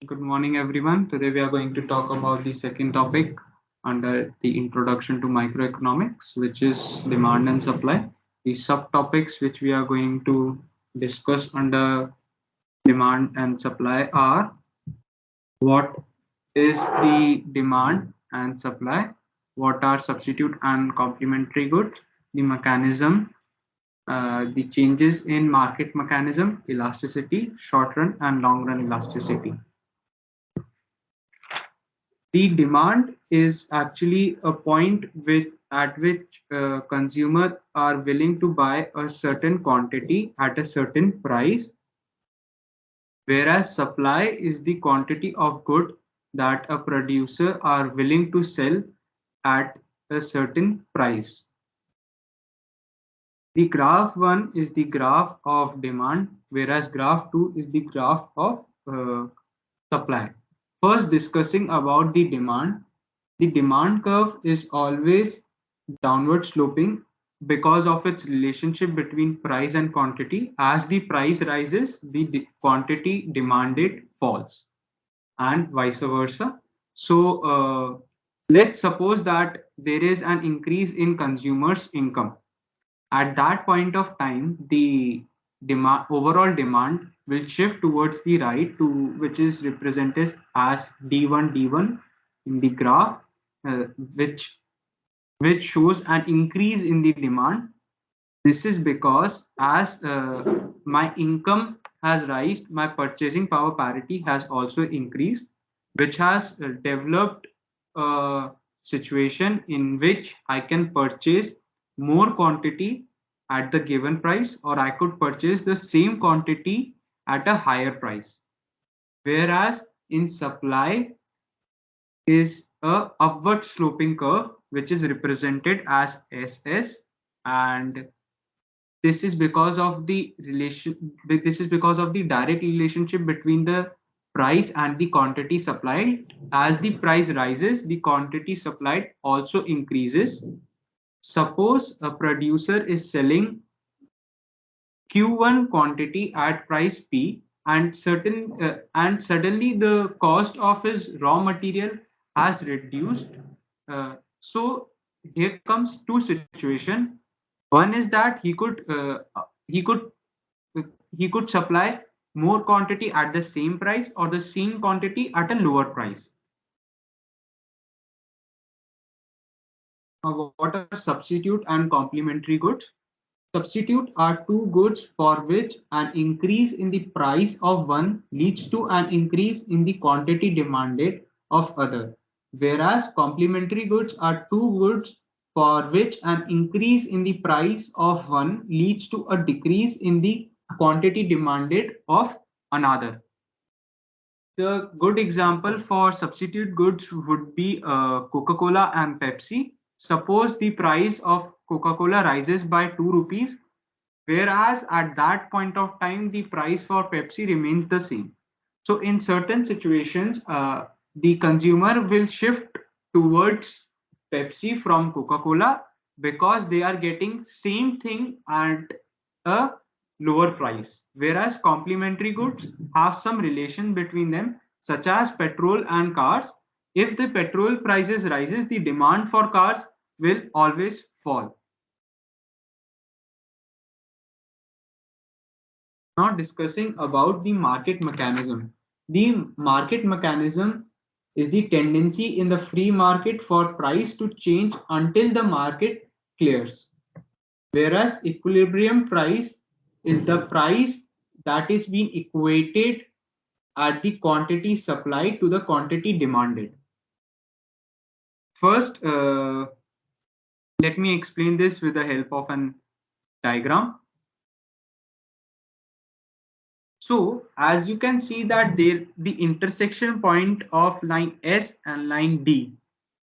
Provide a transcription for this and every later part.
Good morning, everyone. Today we are going to talk about the second topic under the introduction to microeconomics, which is demand and supply. The subtopics which we are going to discuss under demand and supply are: what is the demand and supply, what are substitute and complementary goods, the mechanism, the changes in market mechanism, elasticity, short run and long run elasticity. The demand is actually a point at which consumers are willing to buy a certain quantity at a certain price, whereas supply is the quantity of good that a producer are willing to sell at a certain price. The graph 1 is the graph of demand, whereas graph 2 is the graph of supply. First, discussing about the demand curve is always downward sloping because of its relationship between price and quantity. As the price rises, the quantity demanded falls, and vice versa. So, let's suppose that there is an increase in consumers' income. At that point of time, the overall demand will shift towards the right, to which is represented as D1 in the graph, uh, which which shows an increase in the demand. This is because as my income has risen, my purchasing power parity has also increased, which has developed a situation in which I can purchase more quantity at the given price, or I could purchase the same quantity at a higher price. Whereas in supply is a upward sloping curve, which is represented as SS, and this is because of the direct relationship between the price and the quantity supplied. As the price rises, the quantity supplied also increases. Suppose a producer is selling Q1 quantity at price P, and suddenly the cost of his raw material has reduced. So here comes two situations. One is that he could he could supply more quantity at the same price, or the same quantity at a lower price. What are substitute and complementary goods? Substitute are two goods for which an increase in the price of one leads to an increase in the quantity demanded of other, whereas complementary goods are two goods for which an increase in the price of one leads to a decrease in the quantity demanded of another. The good example for substitute goods would be Coca-Cola and Pepsi. Suppose the price of Coca-Cola rises by 2 rupees, whereas at that point of time, the price for Pepsi remains the same. So in certain situations, the consumer will shift towards Pepsi from Coca-Cola because they are getting same thing at a lower price, whereas complementary goods have some relation between them, such as petrol and cars. If the petrol prices rises, the demand for cars will always fall. Now discussing about the market mechanism. The market mechanism is the tendency in the free market for price to change until the market clears, whereas equilibrium price is the price that is being equated at the quantity supplied to the quantity demanded. First, let me explain this with the help of an diagram. So as you can see that there, the intersection point of line S and line D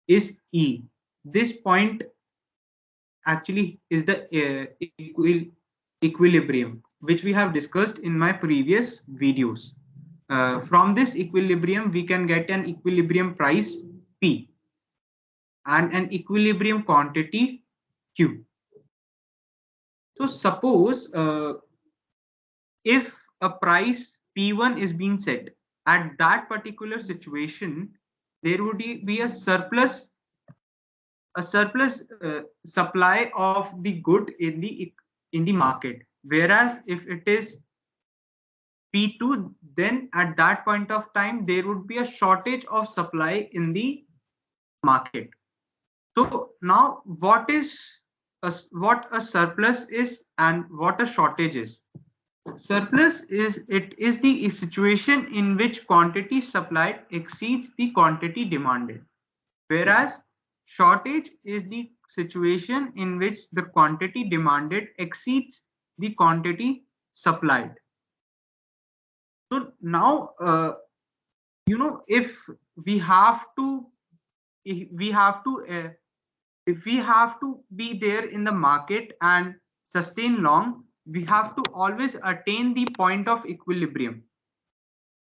is E. This point actually is the equilibrium, which we have discussed in my previous videos. From this equilibrium, we can get an equilibrium price P and an equilibrium quantity Q. So suppose if a price P1 is being set, at that particular situation, there would be a surplus supply of the good in the market. Whereas if it is P2, then at that point of time there would be a shortage of supply in the market. So now what a surplus is and what a shortage is. Surplus is the situation in which quantity supplied exceeds the quantity demanded, whereas shortage is the situation in which the quantity demanded exceeds the quantity supplied. So now, if we have to, if we have to, if we have to be there in the market and sustain long, we have to always attain the point of equilibrium,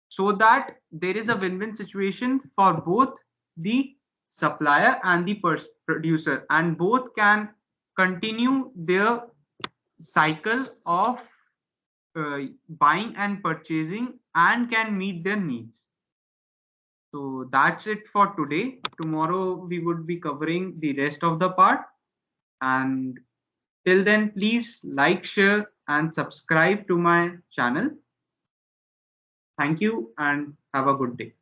so that there is a win-win situation for both the supplier and the producer, and both can continue their cycle of buying and purchasing and can meet their needs. So that's it for today. Tomorrow we would be covering the rest of the part, and till then please like, share and subscribe to my channel. Thank you and have a good day.